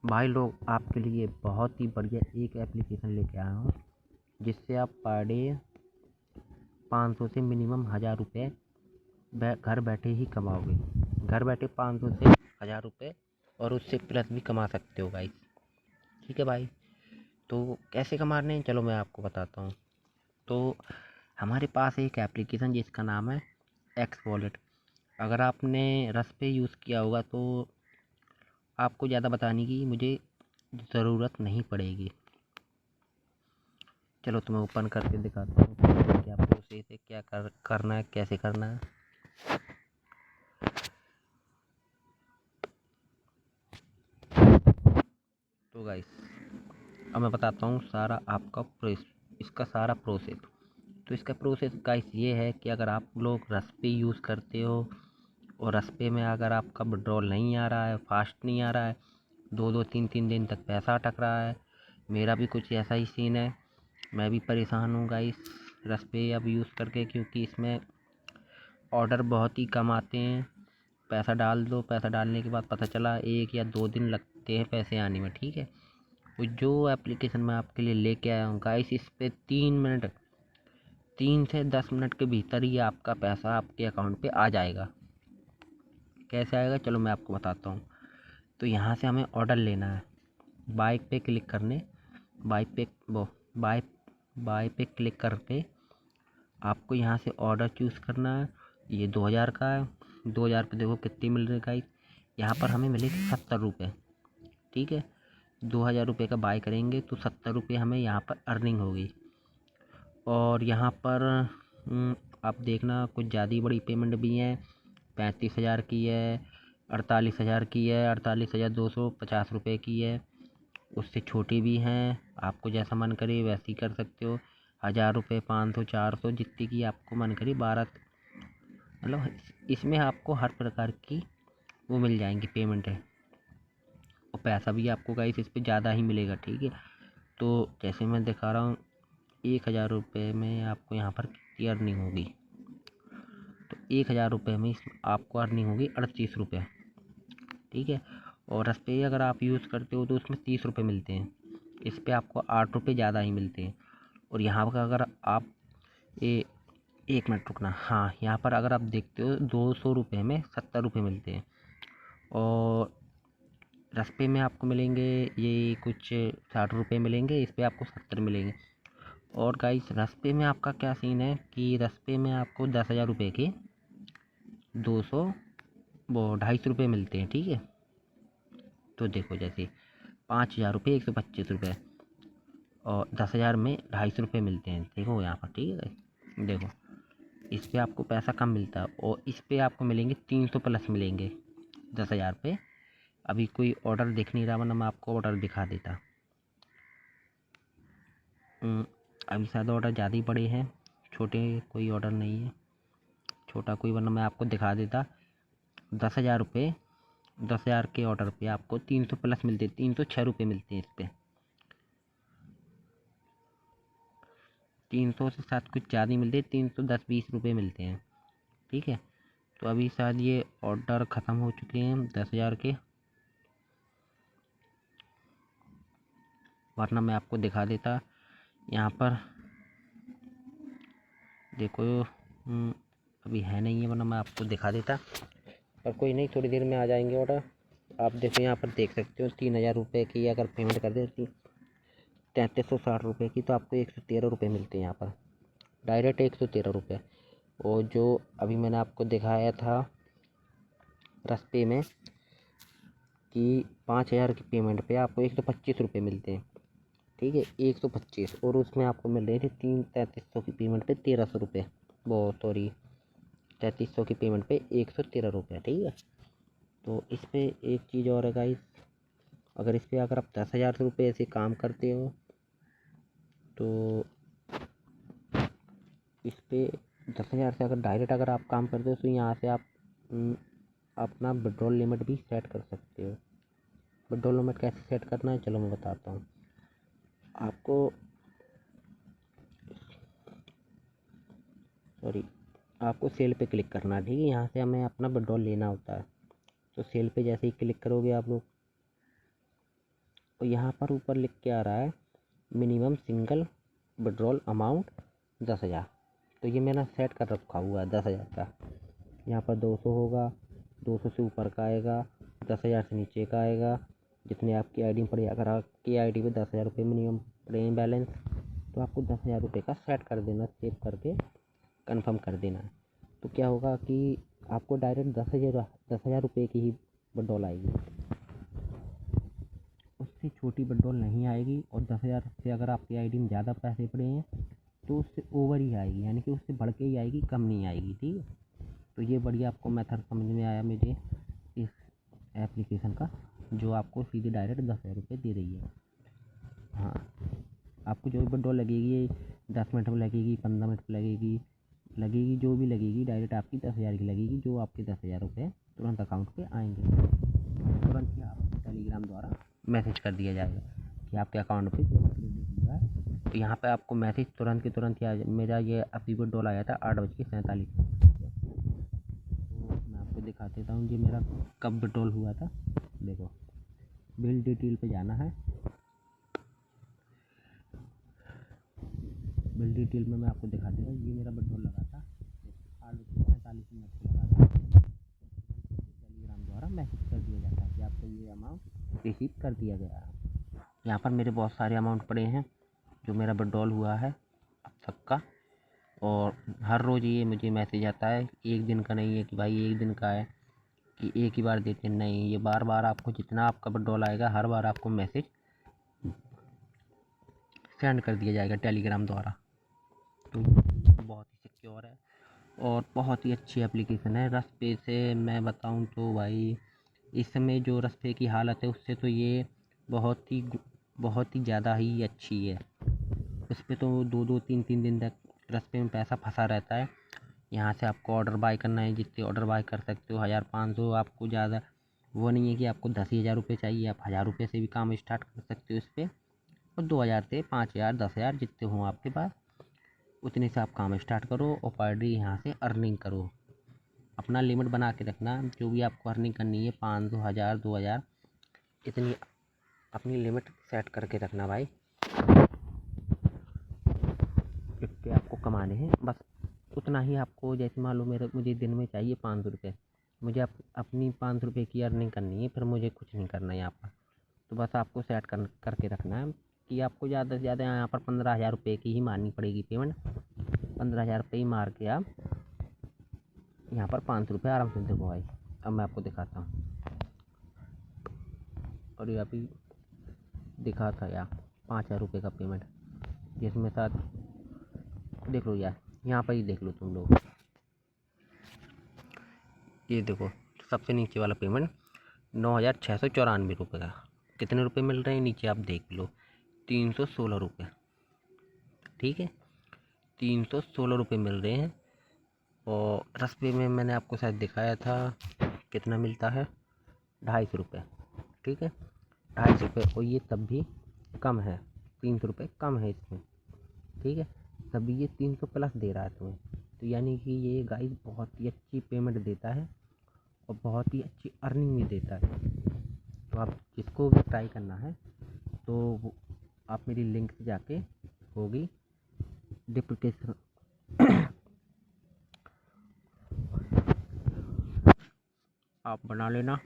भाई लोग आपके लिए बहुत ही बढ़िया एक एप्लीकेशन लेके आया हूँ जिससे आप पर डे 500 से मिनिमम 1000 रुपये घर बैठे ही कमाओगे। घर बैठे 500 से 1000 रुपये और उससे प्लस भी कमा सकते हो गाइस। ठीक है भाई, तो कैसे कमाने हैं चलो मैं आपको बताता हूँ। तो हमारे पास एक एप्लीकेशन जिसका नाम है एक्स वॉलेट। अगर आपने रस पे यूज़ किया होगा तो आपको ज़्यादा बताने की मुझे ज़रूरत नहीं पड़ेगी। चलो तुम्हें ओपन करके दिखाता हूँ क्या प्रोसेस है, क्या करना है, कैसे करना है। तो गाइस अब मैं बताता हूँ सारा आपका इसका सारा प्रोसेस। तो इसका प्रोसेस गाइस ये है कि अगर आप लोग रसपे यूज़ करते हो और रसपे में अगर आपका विड्रॉल नहीं आ रहा है, फास्ट नहीं आ रहा है, 2-2 3-3 दिन तक पैसा अटक रहा है, मेरा भी कुछ ऐसा ही सीन है। मैं भी परेशान हूँ गाइस रसपे अब यूज़ करके, क्योंकि इसमें ऑर्डर बहुत ही कम आते हैं। पैसा डाल दो, पैसा डालने के बाद पता चला 1 या 2 दिन लगते हैं पैसे आने में। ठीक है, तो जो एप्लीकेशन मैं आपके लिए लेके आया हूँ गाइस, इस पे 3 से 10 मिनट के भीतर ही आपका पैसा आपके अकाउंट पे आ जाएगा। कैसे आएगा चलो मैं आपको बताता हूँ। तो यहाँ से हमें ऑर्डर लेना है, बाइक पे क्लिक करने, बाइक पे वो बाइक बाय पे क्लिक करके आपको यहाँ से ऑर्डर चूज़ करना है। ये 2000 का है, 2000 पे देखो कितनी मिल रही है गाइस। यहाँ पर हमें मिलेगी 70 रुपये। ठीक है, 2000 रुपये का बाय करेंगे तो 70 रुपये हमें यहाँ पर अर्निंग होगी। और यहाँ पर आप देखना कुछ ज़्यादा बड़ी पेमेंट भी है। 35,000 की है, 48,000 की है, 48,250 रुपये की है। उससे छोटी भी हैं, आपको जैसा मन करे वैसे ही कर सकते हो। 1000 रुपये, 500, 400 जितनी की आपको मन करे 12, मतलब इसमें आपको हर प्रकार की वो मिल जाएंगी पेमेंट है। और पैसा भी आपको गाइस इस पर ज़्यादा ही मिलेगा। ठीक है, तो जैसे मैं दिखा रहा हूँ 1000 रुपये में आपको यहाँ पर कितनी अर्निंग होगी। तो 1000 रुपये में आपको अर्निंग होगी 38 रुपये। ठीक है, और इस पे अगर आप यूज़ करते हो तो उसमें 30 रुपये मिलते हैं। इस पे आपको 8 रुपये ज़्यादा ही मिलते हैं। और यहाँ पर अगर आप ये 1 मिनट रुकना, हाँ यहाँ पर अगर आप देखते हो 200 रुपये में 70 रुपये मिलते हैं। और रस्पे में आपको मिलेंगे ये कुछ 60 रुपये मिलेंगे, इस पे आपको 70 मिलेंगे। और गाइस रस्पे में आपका क्या सीन है कि रस्पे में आपको 10,000 रुपये के 200 वो 250 रुपये मिलते हैं। ठीक है, तो देखो जैसे 5,000 रुपये 125 रुपये और 10,000 में 250 रुपये मिलते हैं। देखो यहाँ पर, ठीक है, देखो इस पे आपको पैसा कम मिलता है और इस पे आपको मिलेंगे 300 प्लस मिलेंगे 10,000 पे। अभी कोई ऑर्डर दिख नहीं रहा, वरना मैं आपको ऑर्डर दिखा देता। अभी शायद ऑर्डर ज़्यादा ही बड़े हैं, छोटे कोई ऑर्डर नहीं है छोटा कोई, वरना मैं आपको दिखा देता। 10,000 रुपये, 10,000 के ऑर्डर पे आपको 300 प्लस मिलते, 306 रुपये मिलते हैं इस पर। 300 से साथ कुछ ज़्यादा ही मिलते हैं, 310-20 रुपये मिलते हैं। ठीक है, तो अभी शायद ये ऑर्डर ख़त्म हो चुके हैं 10,000 के, वरना मैं आपको दिखा देता। यहाँ पर देखो अभी है नहीं है, वरना मैं आपको दिखा देता। पर कोई नहीं, थोड़ी देर में आ जाएंगे ऑर्डर। आप देखो यहाँ पर देख सकते हो 3,000 रुपये की अगर पेमेंट कर देती 3360 रुपये की, तो आपको 113 रुपये मिलते हैं यहाँ पर, डायरेक्ट 113 रुपये। और जो अभी मैंने आपको दिखाया था रस्पे में कि 5,000 की पेमेंट पे आपको 125 रुपये मिलते हैं। ठीक है, 125, और उसमें आपको मिल रहे थे 3300 की पेमेंट पे 1,300 रुपये, वो सॉरी 3300 की पेमेंट पे 113 रुपये। ठीक है, तो इस पे एक चीज़ और है गाइस, अगर इस पे अगर आप 10,000 रुपये से काम करते हो तो इस पे 10,000 से अगर डायरेक्ट अगर आप काम करते हो तो यहाँ से आप अपना विड्रॉल लिमिट भी सेट कर सकते हो। विड्रॉल लिमिट कैसे सेट करना है चलो मैं बताता हूँ आपको। आपको सेल पे क्लिक करना है। ठीक है, यहाँ से हमें अपना विड्रॉल लेना होता है। तो सेल पे जैसे ही क्लिक करोगे आप लोग, और यहाँ पर ऊपर लिख के आ रहा है मिनिमम सिंगल विड्रॉल अमाउंट 10,000। तो ये मैंने सेट कर रखा हुआ है 10,000 का। यहाँ पर 200 होगा, 200 से ऊपर का आएगा, 10,000 से नीचे का आएगा, जितने आपकी आईडी में पड़े। अगर आपकी आईडी पे 10,000 रुपये मिनिमम पड़े हैं बैलेंस, तो आपको 10,000 रुपये का सेट कर देना, सेव करके कंफर्म कर देना है। तो क्या होगा कि आपको डायरेक्ट 10,000 रुपये की ही विड्रॉल आएगी, उससे छोटी विड्रॉल नहीं आएगी। और 10,000 से अगर आपकी आईडी में ज़्यादा पैसे पड़े हैं तो उससे ओवर ही आएगी, यानी कि उससे बढ़ के ही आएगी, कम नहीं आएगी। ठीक है, तो ये बढ़िया आपको मेथड समझ में आया मुझे इस एप्लीकेशन का, जो आपको सीधे डायरेक्ट 10,000 रुपये दे रही है। हाँ, आपको जो भी विड्रॉल लगेगी 10 मिनट में लगेगी, 15 मिनट में लगेगी, जो भी लगेगी डायरेक्ट आपकी 10,000 की लगेगी, जो आपके 10,000 रुपये तुरंत अकाउंट पे आएंगे। तुरंत ही आपको टेलीग्राम द्वारा मैसेज कर दिया जाएगा कि आपके अकाउंट पे क्रेडिट हुआ है। तो यहाँ पे आपको मैसेज तुरंत के तुरंत ही मेरा ये अभी विड्रॉल आया था 8:47। तो मैं आपको दिखा देता हूँ जी मेरा कब विड्रॉल हुआ था। देखो, बिल डिटेल पे जाना है। बिल डिटेल में मैं आपको दिखा देता हूँ। ये मेरा विड्रॉल लगा था 8:47 को लगा था। टेलीग्राम द्वारा मैसेज कर दिया जाता है कि आपको ये अमाउंट रिसीव कर दिया गया है। यहाँ पर मेरे बहुत सारे अमाउंट पड़े हैं जो मेरा विड्रॉल हुआ है अब तक का, और हर रोज़ ये मुझे मैसेज आता है। एक दिन का नहीं है कि भाई एक दिन का है कि एक ही बार देते, नहीं, ये बार बार आपको जितना आपका विड्रॉल आएगा हर बार आपको मैसेज सेंड कर दिया जाएगा टेलीग्राम द्वारा। तो बहुत ही सिक्योर है और बहुत ही अच्छी एप्लीकेशन है। रसपे से मैं बताऊं तो भाई इस समय जो रसपे की हालत है उससे तो ये बहुत ही ज़्यादा ही अच्छी है। इस पर तो 2-2 3-3 दिन तक रसपे में पैसा फंसा रहता है। यहाँ से आपको ऑर्डर बाय करना है, जितने ऑर्डर बाय कर सकते हो, 1,500। आपको ज़्यादा वो नहीं है कि आपको 10,000 रुपये चाहिए, आप 1,000 रुपये से भी काम स्टार्ट कर सकते हो इस पर। और 2,000 से 5,000 10,000 जितने हों आपके पास, उतने से आप काम स्टार्ट करो और पर डे यहाँ से अर्निंग करो। अपना लिमिट बना के रखना, जो भी आपको अर्निंग करनी है 500, 1,000, 2,000, इतनी अपनी लिमिट सेट करके रखना भाई। इतने आपको कमाने हैं, बस उतना ही आपको। जैसे मान लो मुझे दिन में चाहिए 500 रुपये, मुझे अपनी 500 रुपये की अर्निंग करनी है, फिर मुझे कुछ नहीं करना है यहाँ पर। तो बस आपको सेट करके रखना है कि आपको ज़्यादा से ज़्यादा यहाँ पर 15,000 रुपये की ही मारनी पड़ेगी पेमेंट। 15,000 रुपये ही मार के आप यहाँ पर 500 रुपये आराम से। देखो भाई, अब मैं आपको दिखाता हूँ। और ये अभी दिखा था यार 5,000 रुपये का पेमेंट, जिसमें साथ देख लो यार, यहाँ पर ही देख लो तुम लोग। ये देखो सबसे नीचे वाला पेमेंट 9,694 रुपये का। कितने रुपए मिल रहे हैं नीचे आप देख लो, 316 रुपये। ठीक है, 316 रुपये मिल रहे हैं। और रसपे में मैंने आपको शायद दिखाया था कितना मिलता है, 250 रुपये। ठीक है, 250 रुपये, और ये तब भी कम है, 300 रुपये कम है इसमें। ठीक है, तभी ये 300 प्लस दे रहा है तुम्हें। तो यानी कि ये गाइस बहुत ही अच्छी पेमेंट देता है और बहुत ही अच्छी अर्निंग भी देता है। तो आप जिसको भी ट्राई करना है तो आप मेरी लिंक से जाके होगी डिस्क्रिप्शन आप बना लेना।